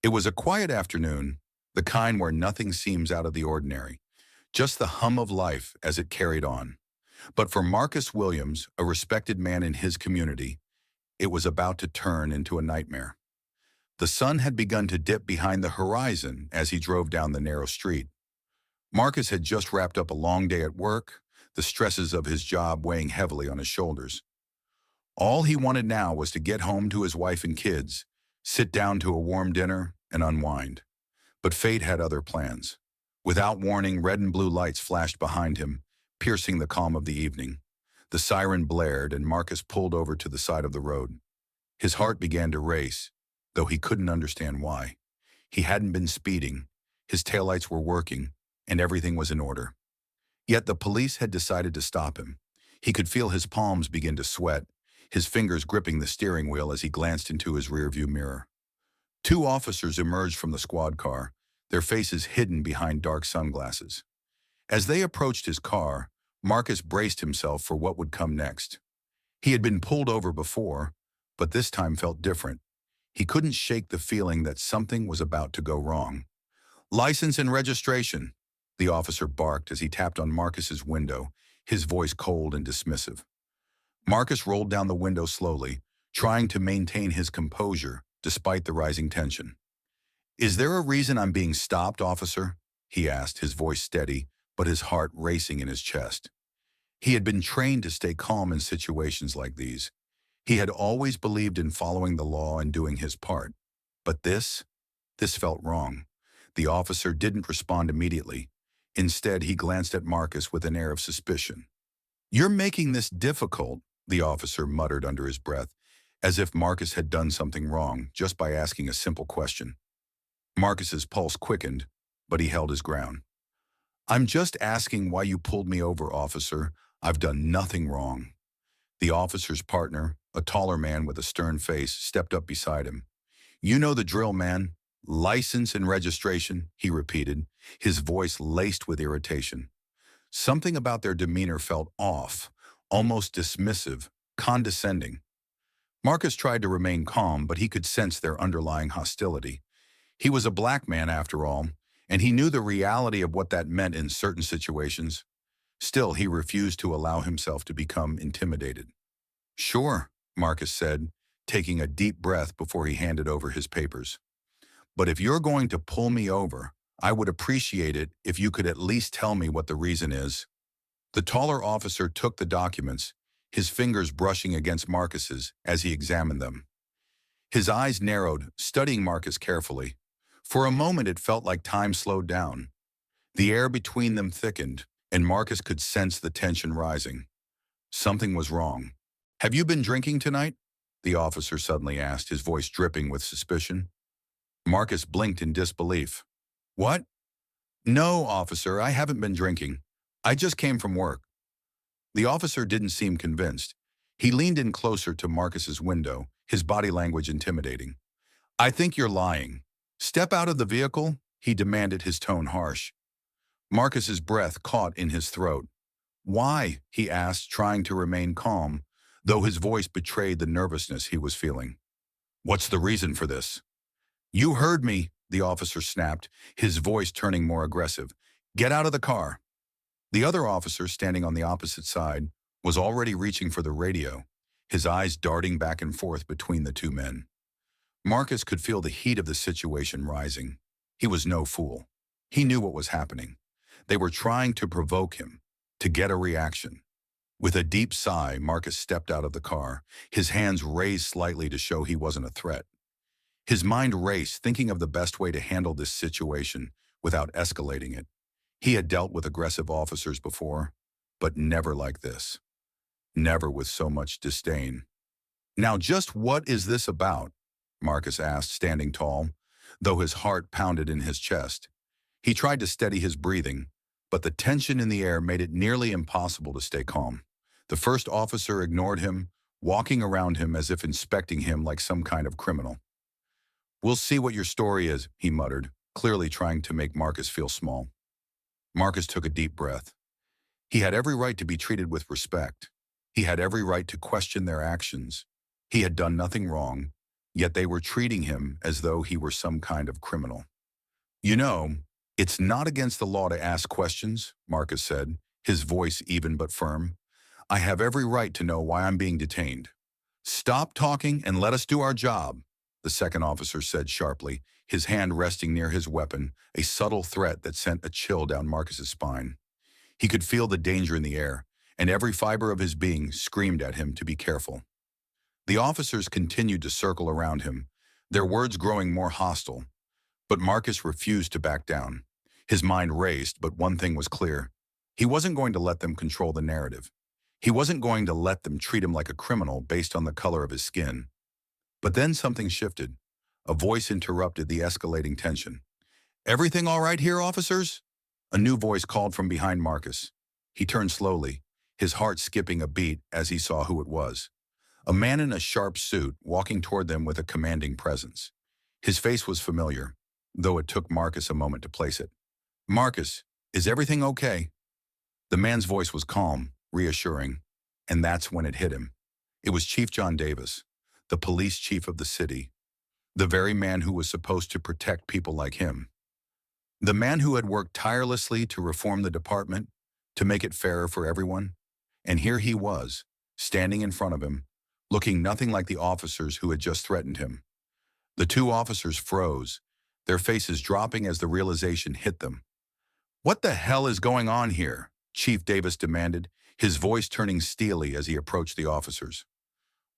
It was a quiet afternoon, the kind where nothing seems out of the ordinary, just the hum of life as it carried on. But for Marcus Williams, a respected man in his community, it was about to turn into a nightmare. The sun had begun to dip behind the horizon as he drove down the narrow street. Marcus had just wrapped up a long day at work, the stresses of his job weighing heavily on his shoulders. All he wanted now was to get home to his wife and kids, sit down to a warm dinner, and unwind. But fate had other plans. Without warning, red and blue lights flashed behind him, piercing the calm of the evening. The siren blared, and Marcus pulled over to the side of the road. His heart began to race, though he couldn't understand why. He hadn't been speeding, his taillights were working, and everything was in order. Yet the police had decided to stop him. He could feel his palms begin to sweat, his fingers gripping the steering wheel as he glanced into his rearview mirror. Two officers emerged from the squad car, their faces hidden behind dark sunglasses. As they approached his car, Marcus braced himself for what would come next. He had been pulled over before, but this time felt different. He couldn't shake the feeling that something was about to go wrong. "License and registration," the officer barked as he tapped on Marcus's window, his voice cold and dismissive. Marcus rolled down the window slowly, trying to maintain his composure despite the rising tension. "Is there a reason I'm being stopped, officer?" he asked, his voice steady, but his heart racing in his chest. He had been trained to stay calm in situations like these. He had always believed in following the law and doing his part. But this felt wrong. The officer didn't respond immediately. Instead, he glanced at Marcus with an air of suspicion. "You're making this difficult," the officer muttered under his breath, as if Marcus had done something wrong just by asking a simple question. Marcus's pulse quickened, but he held his ground. "I'm just asking why you pulled me over, officer. I've done nothing wrong." The officer's partner, a taller man with a stern face, stepped up beside him. "You know the drill, man. License and registration," he repeated, his voice laced with irritation. Something about their demeanor felt off, almost dismissive, condescending. Marcus tried to remain calm, but he could sense their underlying hostility. He was a black man, after all, and he knew the reality of what that meant in certain situations. Still, he refused to allow himself to become intimidated. "Sure," Marcus said, taking a deep breath before he handed over his papers. "But if you're going to pull me over, I would appreciate it if you could at least tell me what the reason is." The taller officer took the documents, his fingers brushing against Marcus's as he examined them. His eyes narrowed, studying Marcus carefully. For a moment it felt like time slowed down. The air between them thickened, and Marcus could sense the tension rising. Something was wrong. "Have you been drinking tonight?" the officer suddenly asked, his voice dripping with suspicion. Marcus blinked in disbelief. "What?" "No, officer, I haven't been drinking. I just came from work." The officer didn't seem convinced. He leaned in closer to Marcus's window, his body language intimidating. "I think you're lying. Step out of the vehicle," he demanded, his tone harsh. Marcus's breath caught in his throat. "Why?" he asked, trying to remain calm, though his voice betrayed the nervousness he was feeling. "What's the reason for this?" "You heard me," the officer snapped, his voice turning more aggressive. "Get out of the car." The other officer, standing on the opposite side, was already reaching for the radio, his eyes darting back and forth between the two men. Marcus could feel the heat of the situation rising. He was no fool. He knew what was happening. They were trying to provoke him, to get a reaction. With a deep sigh, Marcus stepped out of the car, his hands raised slightly to show he wasn't a threat. His mind raced, thinking of the best way to handle this situation without escalating it. He had dealt with aggressive officers before, but never like this. Never with so much disdain. "Now just what is this about?" Marcus asked, standing tall, though his heart pounded in his chest. He tried to steady his breathing, but the tension in the air made it nearly impossible to stay calm. The first officer ignored him, walking around him as if inspecting him like some kind of criminal. "We'll see what your story is," he muttered, clearly trying to make Marcus feel small. Marcus took a deep breath. He had every right to be treated with respect. He had every right to question their actions. He had done nothing wrong, yet they were treating him as though he were some kind of criminal. You know, it's not against the law to ask questions, Marcus said, his voice even but firm. I have every right to know why I'm being detained. Stop talking and let us do our job, the second officer said sharply, his hand resting near his weapon, a subtle threat that sent a chill down Marcus's spine. He could feel the danger in the air, and every fiber of his being screamed at him to be careful. The officers continued to circle around him, their words growing more hostile, but Marcus refused to back down. His mind raced, but one thing was clear. He wasn't going to let them control the narrative. He wasn't going to let them treat him like a criminal based on the color of his skin. But then something shifted. A voice interrupted the escalating tension. Everything all right here, officers? A new voice called from behind Marcus. He turned slowly, his heart skipping a beat as he saw who it was. A man in a sharp suit walking toward them with a commanding presence. His face was familiar, though it took Marcus a moment to place it. Marcus, is everything okay? The man's voice was calm, reassuring, and that's when it hit him. It was Chief John Davis, the police chief of the city, the very man who was supposed to protect people like him. The man who had worked tirelessly to reform the department, to make it fairer for everyone. And here he was, standing in front of him, looking nothing like the officers who had just threatened him. The two officers froze, their faces dropping as the realization hit them. What the hell is going on here? Chief Davis demanded, his voice turning steely as he approached the officers.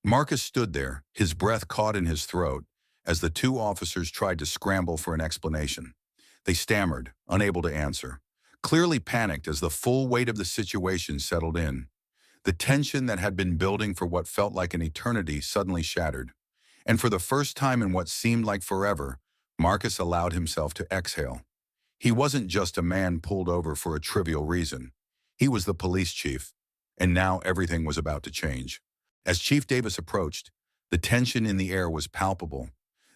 Marcus stood there, his breath caught in his throat, as the two officers tried to scramble for an explanation. They stammered, unable to answer, clearly panicked as the full weight of the situation settled in. The tension that had been building for what felt like an eternity suddenly shattered. And for the first time in what seemed like forever, Marcus allowed himself to exhale. He wasn't just a man pulled over for a trivial reason. He was the police chief, and now everything was about to change. As Chief Davis approached, the tension in the air was palpable.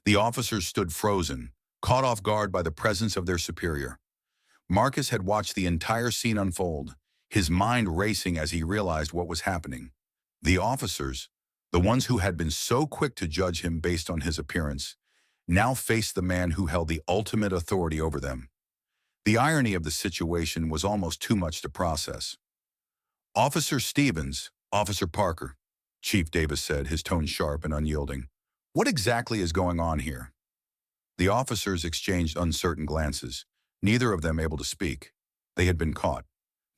The officers stood frozen, caught off guard by the presence of their superior. Marcus had watched the entire scene unfold, his mind racing as he realized what was happening. The officers, the ones who had been so quick to judge him based on his appearance, now faced the man who held the ultimate authority over them. The irony of the situation was almost too much to process. Officer Stevens, Officer Parker, Chief Davis said, his tone sharp and unyielding. What exactly is going on here? The officers exchanged uncertain glances, neither of them able to speak. They had been caught.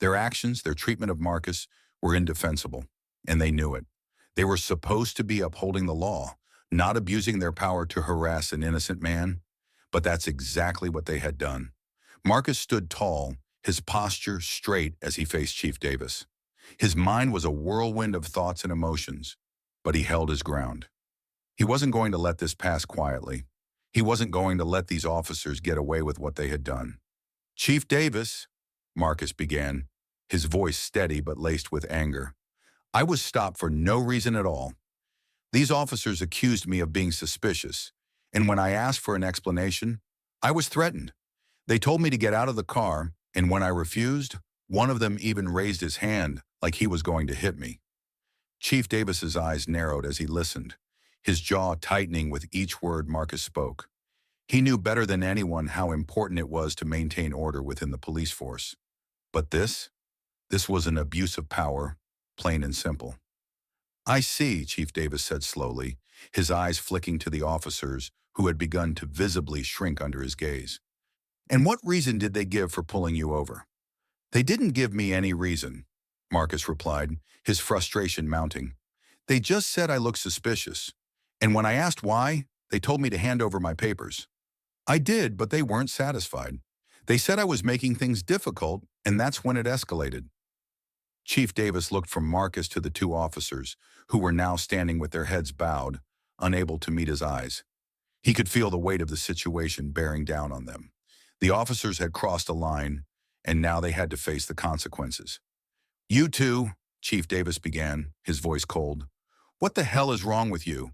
Their actions, their treatment of Marcus, were indefensible, and they knew it. They were supposed to be upholding the law, not abusing their power to harass an innocent man, but that's exactly what they had done. Marcus stood tall, his posture straight as he faced Chief Davis. His mind was a whirlwind of thoughts and emotions, but he held his ground. He wasn't going to let this pass quietly. He wasn't going to let these officers get away with what they had done. Chief Davis, Marcus began, his voice steady but laced with anger. I was stopped for no reason at all. These officers accused me of being suspicious, and when I asked for an explanation, I was threatened. They told me to get out of the car, and when I refused, one of them even raised his hand like he was going to hit me. Chief Davis's eyes narrowed as he listened, his jaw tightening with each word Marcus spoke. He knew better than anyone how important it was to maintain order within the police force. But this was an abuse of power, plain and simple. I see, Chief Davis said slowly, his eyes flicking to the officers who had begun to visibly shrink under his gaze. And what reason did they give for pulling you over? They didn't give me any reason, Marcus replied, his frustration mounting. They just said I looked suspicious. And when I asked why, they told me to hand over my papers. I did, but they weren't satisfied. They said I was making things difficult, and that's when it escalated. Chief Davis looked from Marcus to the two officers, who were now standing with their heads bowed, unable to meet his eyes. He could feel the weight of the situation bearing down on them. The officers had crossed a line, and now they had to face the consequences. You two, Chief Davis began, his voice cold. What the hell is wrong with you?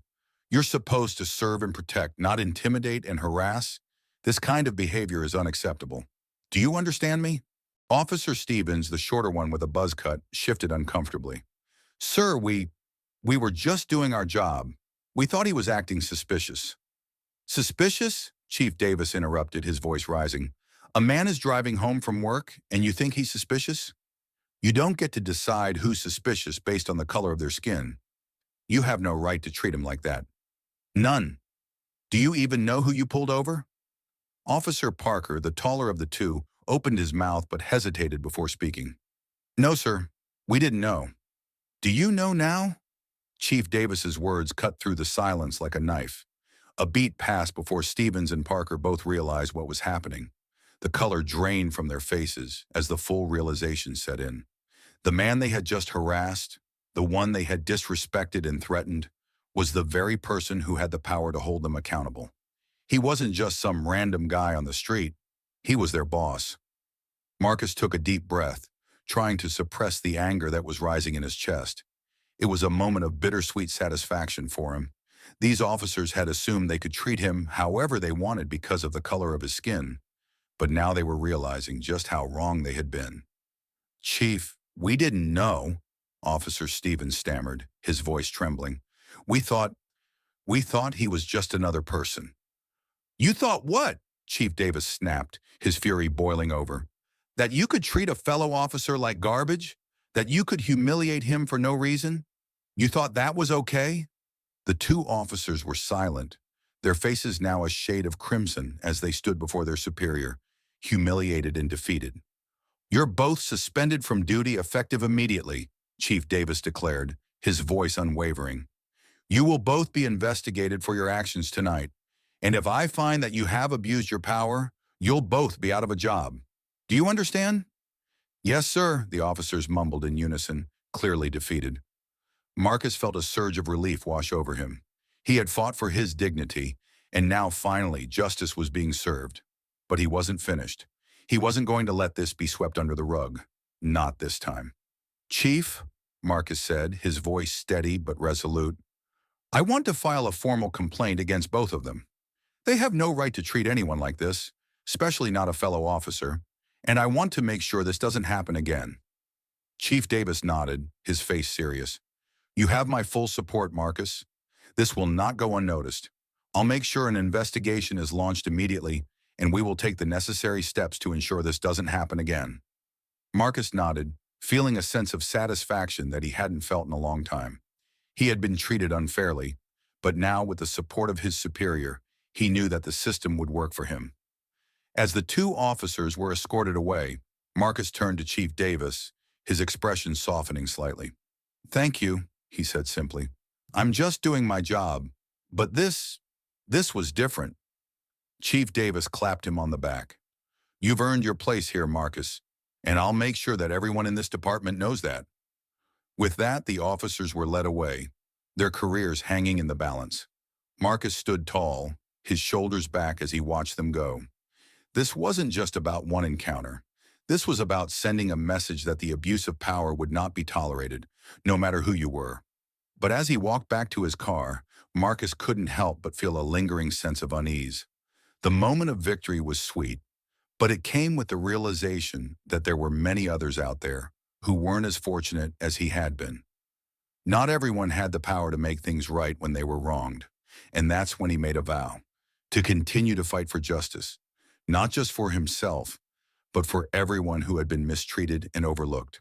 You're supposed to serve and protect, not intimidate and harass. This kind of behavior is unacceptable. Do you understand me? Officer Stevens, the shorter one with a buzz cut, shifted uncomfortably. Sir, we were just doing our job. We thought he was acting suspicious. Suspicious? Chief Davis interrupted, his voice rising. A man is driving home from work, and you think he's suspicious? You don't get to decide who's suspicious based on the color of their skin. You have no right to treat him like that. None. Do you even know who you pulled over? Officer Parker, the taller of the two, opened his mouth but hesitated before speaking. No, sir. We didn't know. Do you know now? Chief Davis's words cut through the silence like a knife. A beat passed before Stevens and Parker both realized what was happening. The color drained from their faces as the full realization set in. The man they had just harassed, the one they had disrespected and threatened, was the very person who had the power to hold them accountable. He wasn't just some random guy on the street. He was their boss. Marcus took a deep breath, trying to suppress the anger that was rising in his chest. It was a moment of bittersweet satisfaction for him. These officers had assumed they could treat him however they wanted because of the color of his skin, but now they were realizing just how wrong they had been. Chief, we didn't know, Officer Stevens stammered, his voice trembling. We thought he was just another person. You thought what? Chief Davis snapped, his fury boiling over. That you could treat a fellow officer like garbage? That you could humiliate him for no reason? You thought that was okay? The two officers were silent, their faces now a shade of crimson as they stood before their superior, humiliated and defeated. You're both suspended from duty effective immediately, Chief Davis declared, his voice unwavering. You will both be investigated for your actions tonight, and if I find that you have abused your power, you'll both be out of a job. Do you understand? Yes, sir, the officers mumbled in unison, clearly defeated. Marcus felt a surge of relief wash over him. He had fought for his dignity, and now finally justice was being served. But he wasn't finished. He wasn't going to let this be swept under the rug. Not this time. Chief, Marcus said, his voice steady but resolute, I want to file a formal complaint against both of them. They have no right to treat anyone like this, especially not a fellow officer, and I want to make sure this doesn't happen again. Chief Davis nodded, his face serious. You have my full support, Marcus. This will not go unnoticed. I'll make sure an investigation is launched immediately, and we will take the necessary steps to ensure this doesn't happen again. Marcus nodded, feeling a sense of satisfaction that he hadn't felt in a long time. He had been treated unfairly, but now with the support of his superior, he knew that the system would work for him. As the two officers were escorted away, Marcus turned to Chief Davis, his expression softening slightly. Thank you, he said simply. I'm just doing my job, but this was different. Chief Davis clapped him on the back. You've earned your place here, Marcus, and I'll make sure that everyone in this department knows that. With that, the officers were led away, their careers hanging in the balance. Marcus stood tall, his shoulders back as he watched them go. This wasn't just about one encounter. This was about sending a message that the abuse of power would not be tolerated, no matter who you were. But as he walked back to his car, Marcus couldn't help but feel a lingering sense of unease. The moment of victory was sweet, but it came with the realization that there were many others out there who weren't as fortunate as he had been. Not everyone had the power to make things right when they were wronged, and that's when he made a vow to continue to fight for justice, not just for himself, but for everyone who had been mistreated and overlooked.